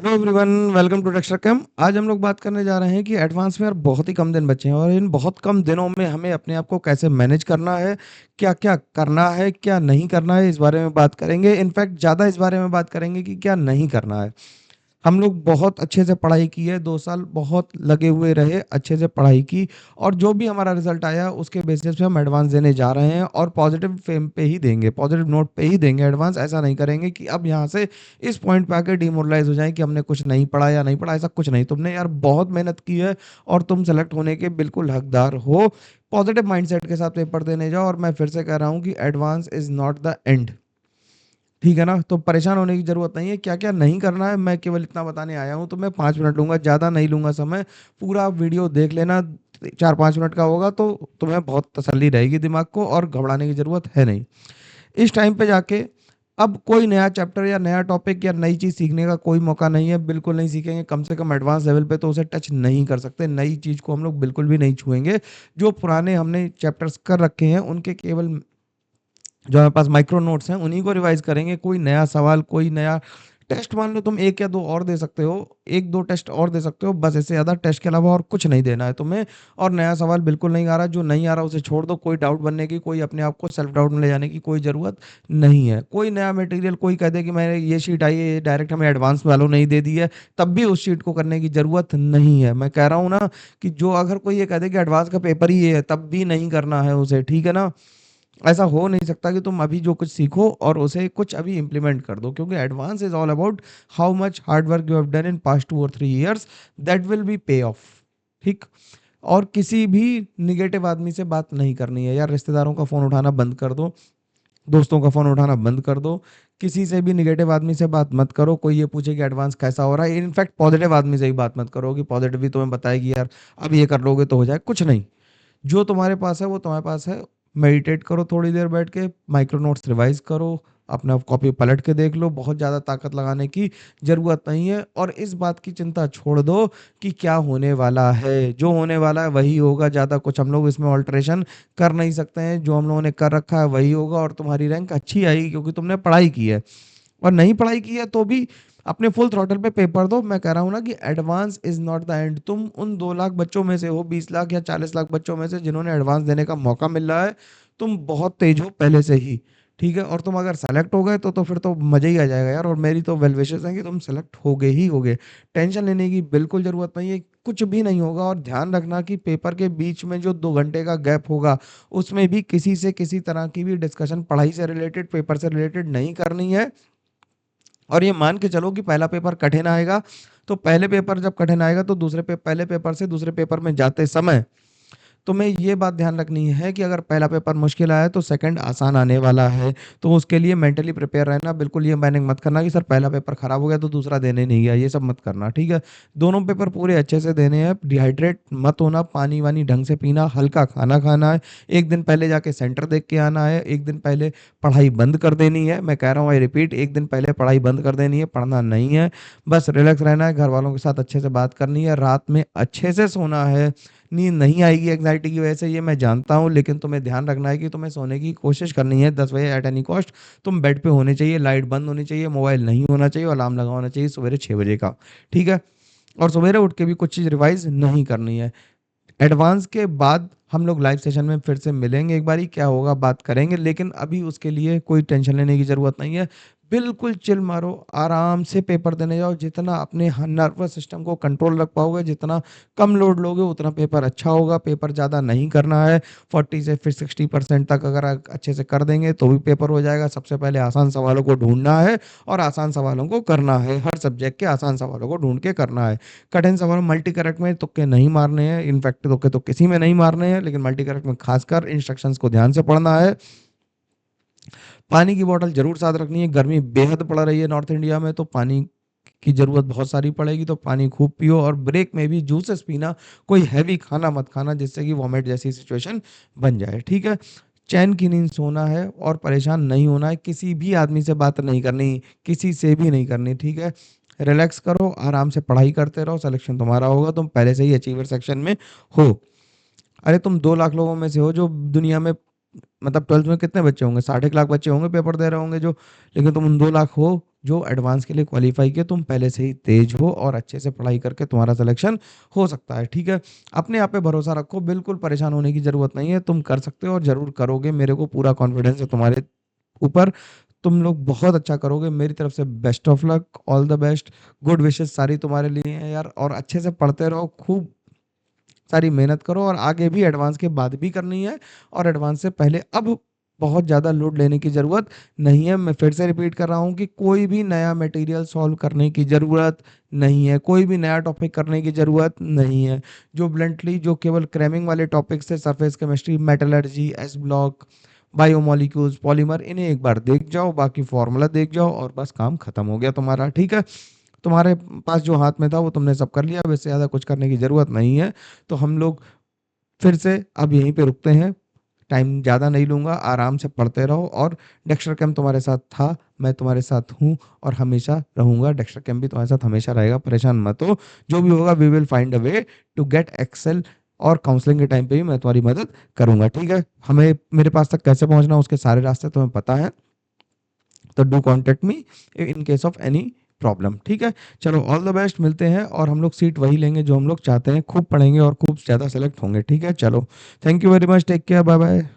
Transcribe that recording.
Hello everyone, welcome to texture cam. आज हम लोग बात करने जा रहे हैं कि एडवांस में यार बहुत ही कम दिन बचे हैं और इन बहुत कम दिनों में हमें अपने आप को कैसे मैनेज करना है, क्या क्या करना है, क्या नहीं करना है, इस बारे में बात करेंगे। इनफैक्ट ज़्यादा इस बारे में बात करेंगे कि क्या नहीं करना है। हम लोग बहुत अच्छे से पढ़ाई की है, 2 साल बहुत लगे हुए रहे, अच्छे से पढ़ाई की, और जो भी हमारा रिजल्ट आया उसके बेसिस पे हम एडवांस देने जा रहे हैं और पॉजिटिव फेम पे ही देंगे, पॉजिटिव नोट पे ही देंगे एडवांस। ऐसा नहीं करेंगे कि अब यहाँ से इस पॉइंट पे आके डिमोरलाइज हो जाए कि हमने कुछ नहीं पढ़ा या नहीं पढ़ा। ऐसा कुछ नहीं, तुमने यार बहुत मेहनत की है और तुम सेलेक्ट होने के बिल्कुल हकदार हो। पॉजिटिव माइंडसेट के साथ पेपर देने जाओ। और मैं फिर से कह रहा हूँ कि advance is not the end, ठीक है ना। तो परेशान होने की जरूरत नहीं है। क्या क्या नहीं करना है मैं केवल इतना बताने आया हूँ। तो मैं 5 मिनट लूंगा, ज़्यादा नहीं लूंगा समय। पूरा वीडियो देख लेना, 4-5 मिनट का होगा तो तुम्हें बहुत तसल्ली रहेगी दिमाग को, और घबराने की जरूरत है नहीं। इस टाइम पे जाके अब कोई नया चैप्टर या नया टॉपिक या नई चीज़ सीखने का कोई मौका नहीं है, बिल्कुल नहीं सीखेंगे। कम से कम एडवांस लेवल पे तो उसे टच नहीं कर सकते। नई चीज़ को हम लोग बिल्कुल भी नहीं छुएंगे। जो पुराने हमने चैप्टर्स कर रखे हैं उनके केवल जो हमारे पास माइक्रो नोट्स हैं उन्हीं को रिवाइज करेंगे। कोई नया सवाल, कोई नया टेस्ट, मान लो तुम 1 या 2 और दे सकते हो, 1-2 टेस्ट और दे सकते हो बस, इससे ज़्यादा टेस्ट के अलावा और कुछ नहीं देना है तुम्हें। और नया सवाल बिल्कुल नहीं आ रहा, जो नहीं आ रहा उसे छोड़ दो। कोई डाउट बनने की, कोई अपने आप को सेल्फ डाउट में ले जाने की कोई ज़रूरत नहीं है। कोई नया मटेरियल कोई कह दे कि मैंने ये शीट आई है, ये डायरेक्ट हमें एडवांस वालों ने ही दे दी है, तब भी उस शीट को करने की ज़रूरत नहीं है। मैं कह रहा हूँ ना कि जो अगर कोई ये कह दे कि एडवांस का पेपर ही ये है, तब भी नहीं करना है उसे, ठीक है ना। ऐसा हो नहीं सकता कि तुम अभी जो कुछ सीखो और उसे कुछ अभी इंप्लीमेंट कर दो, क्योंकि advance is all about how much hard work you have done in past 2 और 3 ईयर्स, दैट विल बी पे ऑफ। ठीक। और किसी भी निगेटिव आदमी से बात नहीं करनी है यार। रिश्तेदारों का फोन उठाना बंद कर दो, दोस्तों का फोन उठाना बंद कर दो। किसी से भी निगेटिव आदमी से बात मत करो। कोई ये पूछे कि एडवांस कैसा हो रहा है, इनफैक्ट पॉजिटिव आदमी से ही बात मत करो कि पॉजिटिव भी तुम्हें बताएगी यार अब ये कर लोगे तो हो जाए, कुछ नहीं। जो तुम्हारे पास है वो तुम्हारे पास है। मेडिटेट करो थोड़ी देर बैठ के, माइक्रो नोट्स रिवाइज करो, अपना कॉपी पलट के देख लो। बहुत ज़्यादा ताकत लगाने की ज़रूरत नहीं है। और इस बात की चिंता छोड़ दो कि क्या होने वाला है। जो होने वाला है वही होगा, ज़्यादा कुछ हम लोग इसमें ऑल्ट्रेशन कर नहीं सकते हैं। जो हम लोगों ने कर रखा है वही होगा, और तुम्हारी रैंक अच्छी आएगी क्योंकि तुमने पढ़ाई की है। और नहीं पढ़ाई की है तो भी अपने फुल थ्रॉटल पे पेपर दो। मैं कह रहा हूँ ना कि advance is not the end. तुम उन 2 लाख बच्चों में से हो, 20 लाख या 40 लाख बच्चों में से जिन्होंने एडवांस देने का मौका मिल रहा है। तुम बहुत तेज हो पहले से ही, ठीक है। और तुम अगर सेलेक्ट हो गए तो फिर तो मजा ही आ जाएगा यार। और मेरी तो वेल विशेस है कि तुम सेलेक्ट होगे ही होगे। टेंशन लेने की बिल्कुल जरूरत नहीं है, कुछ भी नहीं होगा। और ध्यान रखना कि पेपर के बीच में जो 2 घंटे का गैप होगा उसमें भी किसी से किसी तरह की भी डिस्कशन पढ़ाई से रिलेटेड, पेपर से रिलेटेड नहीं करनी है। और ये मान के चलो कि पहला पेपर कठिन आएगा, तो पहले पेपर जब कठिन आएगा तो पहले पेपर से दूसरे पेपर में जाते समय तुम्हें ये बात ध्यान रखनी है कि अगर पहला पेपर मुश्किल आया तो सेकंड आसान आने वाला है। तो उसके लिए मेंटली प्रिपेयर रहना। बिल्कुल ये मैंने मत करना कि सर पहला पेपर खराब हो गया तो दूसरा देने नहीं गया, ये सब मत करना, ठीक है। दोनों पेपर पूरे अच्छे से देने हैं। डिहाइड्रेट मत होना, पानी वानी ढंग से पीना, हल्का खाना खाना है। एक दिन पहले जाके सेंटर देख के आना है। एक दिन पहले पढ़ाई बंद कर देनी है। मैं कह रहा हूँ, आई रिपीट, एक दिन पहले पढ़ाई बंद कर देनी है, पढ़ना नहीं है। बस रिलैक्स रहना है, घर वालों के साथ अच्छे से बात करनी है, रात में अच्छे से सोना है। नींद नहीं आएगी एग्जाइटी की वजह से, ये मैं जानता हूँ, लेकिन तुम्हें ध्यान रखना है कि तुम्हें सोने की कोशिश करनी है 10 बजे एट एनी कॉस्ट। तुम बेड पे होने चाहिए, लाइट बंद होनी चाहिए, मोबाइल नहीं होना चाहिए, अलार्म लगा होना चाहिए सवेरे 6 बजे का, ठीक है। और सवेरे उठ के भी कुछ चीज़ रिवाइज नहीं करनी है। एडवांस के बाद हम लोग लाइव सेशन में फिर से मिलेंगे, एक बारी क्या होगा बात करेंगे, लेकिन अभी उसके लिए कोई टेंशन लेने की ज़रूरत नहीं है। बिल्कुल चिल मारो, आराम से पेपर देने जाओ। जितना अपने नर्वस सिस्टम को कंट्रोल रख पाओगे, जितना कम लोड लोगे, उतना पेपर अच्छा होगा। पेपर ज़्यादा नहीं करना है, 40 से फिर 60% तक अगर अच्छे से कर देंगे तो भी पेपर हो जाएगा। सबसे पहले आसान सवालों को ढूंढना है और आसान सवालों को करना है। हर सब्जेक्ट के आसान सवालों को ढूंढ के करना है। कठिन सवाल मल्टी करेक्ट में तुक्के नहीं मारने हैं, इनफैक्ट तुक्के तो किसी में नहीं मारने हैं, लेकिन मल्टी करेक्ट में खासकर इंस्ट्रक्शंस को ध्यान से पढ़ना है। पानी की बोतल जरूर साथ रखनी है। गर्मी बेहद पड़ रही है नॉर्थ इंडिया में, तो पानी की जरूरत बहुत सारी पड़ेगी, तो पानी खूब पियो। और ब्रेक में भी जूसेस पीना, कोई हैवी खाना मत खाना जिससे कि वॉमिट जैसी सिचुएशन बन जाए, ठीक है। चैन की नींद सोना है और परेशान नहीं होना है। किसी भी आदमी से बात नहीं करनी, किसी से भी नहीं करनी, ठीक है। रिलैक्स करो, आराम से पढ़ाई करते रहो, सिलेक्शन तुम्हारा होगा। तुम पहले से ही अचीवर सेक्शन में हो। अरे तुम 2 लाख लोगों में से हो जो दुनिया में मतलब 12th में कितने बच्चे होंगे, 1.5 लाख बच्चे होंगे पेपर दे रहे होंगे जो, लेकिन तुम उन 2 लाख हो जो एडवांस के लिए क्वालीफाई किए, तुम पहले से ही तेज हो और अच्छे से पढ़ाई करके तुम्हारा सिलेक्शन हो सकता है, ठीक है। अपने आप पे भरोसा रखो, बिल्कुल परेशान होने की ज़रूरत नहीं है, तुम कर सकते हो और ज़रूर करोगे, मेरे को पूरा कॉन्फिडेंस है तुम्हारे ऊपर। तुम लोग बहुत अच्छा करोगे, मेरी तरफ से best of luck, all the best, good wishes सारी तुम्हारे लिए हैं यार, और अच्छे से पढ़ते रहो, खूब सारी मेहनत करो, और आगे भी एडवांस के बाद भी करनी है, और एडवांस से पहले अब बहुत ज़्यादा लोड लेने की ज़रूरत नहीं है। मैं फिर से रिपीट कर रहा हूँ कि कोई भी नया मटेरियल सॉल्व करने की ज़रूरत नहीं है, कोई भी नया टॉपिक करने की ज़रूरत नहीं है। जो ब्लंटली जो केवल क्रैमिंग वाले टॉपिक्स थे, surface chemistry, metallurgy, S block, biomolecules, polymer, इन्हें एक बार देख जाओ, बाकी फॉर्मूला देख जाओ, और बस काम खत्म हो गया तुम्हारा, ठीक है। तुम्हारे पास जो हाथ में था वो तुमने सब कर लिया, अब इससे ज़्यादा कुछ करने की ज़रूरत नहीं है। तो हम लोग फिर से अब यहीं पे रुकते हैं, टाइम ज़्यादा नहीं लूँगा, आराम से पढ़ते रहो, और डेक्स्टर कैम तुम्हारे साथ था, मैं तुम्हारे साथ हूँ और हमेशा रहूँगा, डेक्स्टर कैम भी तुम्हारे साथ हमेशा रहेगा, परेशान मत हो। जो भी होगा we will find a way to get excel, और काउंसलिंग के टाइम पे भी मैं तुम्हारी मदद करूँगा, ठीक है। हमें मेरे पास तक कैसे पहुँचना है उसके सारे रास्ते तुम्हें पता है, तो do contact me in case of any problem, ठीक है। चलो ऑल द बेस्ट, मिलते हैं, और हम लोग सीट वही लेंगे जो हम लोग चाहते हैं, खूब पढ़ेंगे और खूब ज़्यादा सेलेक्ट होंगे, ठीक है। चलो, thank you very much, take care, bye bye.